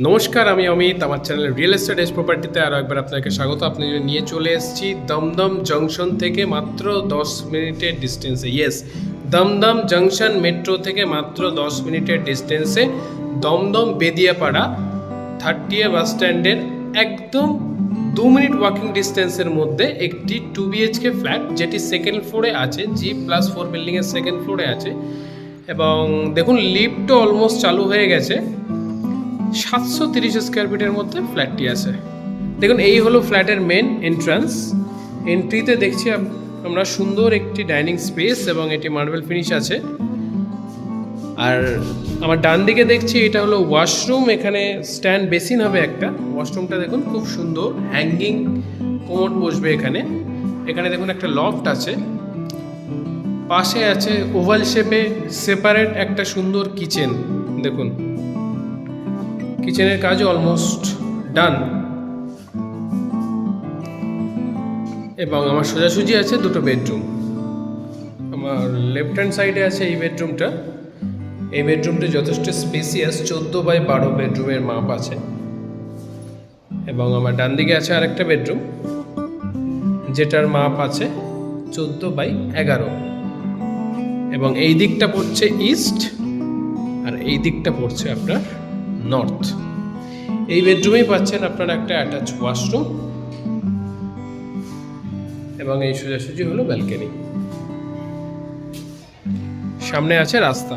নমস্কার, আমি অমিত। আমার চ্যানেল রিয়েল এস্টেট এস প্রপার্টিতে আরও একবার আপনাকে স্বাগত। আপনি নিয়ে চলে এসেছি দমদম জংশন থেকে মাত্র 10 মিনিটের ডিস্টেন্সে। ইয়েস, দমদম জংশন মেট্রো থেকে মাত্র 10 মিনিটের ডিস্টেন্সে দমদম বেদিয়াপাড়া 30 বাস স্ট্যান্ডের একদম 2 মিনিট ওয়াকিং ডিস্টেন্সের মধ্যে একটি 2 BHK ফ্ল্যাট, যেটি সেকেন্ড ফ্লোরে আছে, G+4 বিল্ডিংয়ের সেকেন্ড ফ্লোরে আছে। এবং দেখুন, লিফটও অলমোস্ট চালু হয়ে গেছে। 730 স্কোয়ার ফিটের মধ্যে ফ্ল্যাটটি আছে। দেখুন, এই হলো ফ্ল্যাটের মেন এন্ট্রান্স। এন্ট্রিতে দেখছি আমরা সুন্দর একটি ডাইনিং স্পেস এবং এটি মার্বেল ফিনিশ আছে। আর আমার ডান দিকে দেখছি এটা হলো ওয়াশরুম। এখানে স্ট্যান্ড বেসিন হবে একটা। ওয়াশরুমটা দেখুন খুব সুন্দর, হ্যাঙ্গিং কোমোড বসবে এখানে। এখানে দেখুন একটা লফট আছে, পাশে আছে ওভাল শেপে সেপারেট একটা সুন্দর কিচেন। দেখুন, কিচেনের কাজও অলমোস্ট ডান। এবং আমার সোজাসুজি আছে দুটো বেডরুম। আমার লেফট হ্যান্ড সাইডে আছে এই বেডরুমটা। এই বেডরুমটা যথেষ্ট স্পেসিয়াস, 14x12 বেডরুমের মাপ আছে। এবং আমার ডান দিকে আছে আরেকটা বেডরুম, যেটার মাপ আছে 14x11। এবং এই দিকটা পড়ছে ইস্ট, আর এই দিকটা পড়ছে আপনার নর্থ। এই বেডরুমেই পাচ্ছেন আপনারা একটা অ্যাটাচ ওয়াশরুম, এবং এই সোজাসুজি হলো ব্যালকনি। সামনে আছে রাস্তা।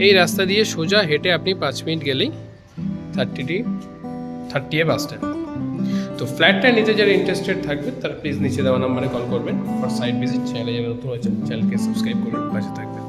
এই রাস্তা দিয়ে সোজা হেঁটে আপনি 5 মিনিট গেলেই 30 বাস স্ট্যান্ড। তো ফ্ল্যাটটা নিতে যারা ইন্টারেস্টেড থাকবে তারা প্লিজ নিচে দেওয়া নাম্বারে কল করবেন। ফর সাইট ভিজিট, চ্যানেলে যারা নতুন হয়েছে চ্যানেলকে সাবস্ক্রাইব করবেন, পাশে থাকবেন।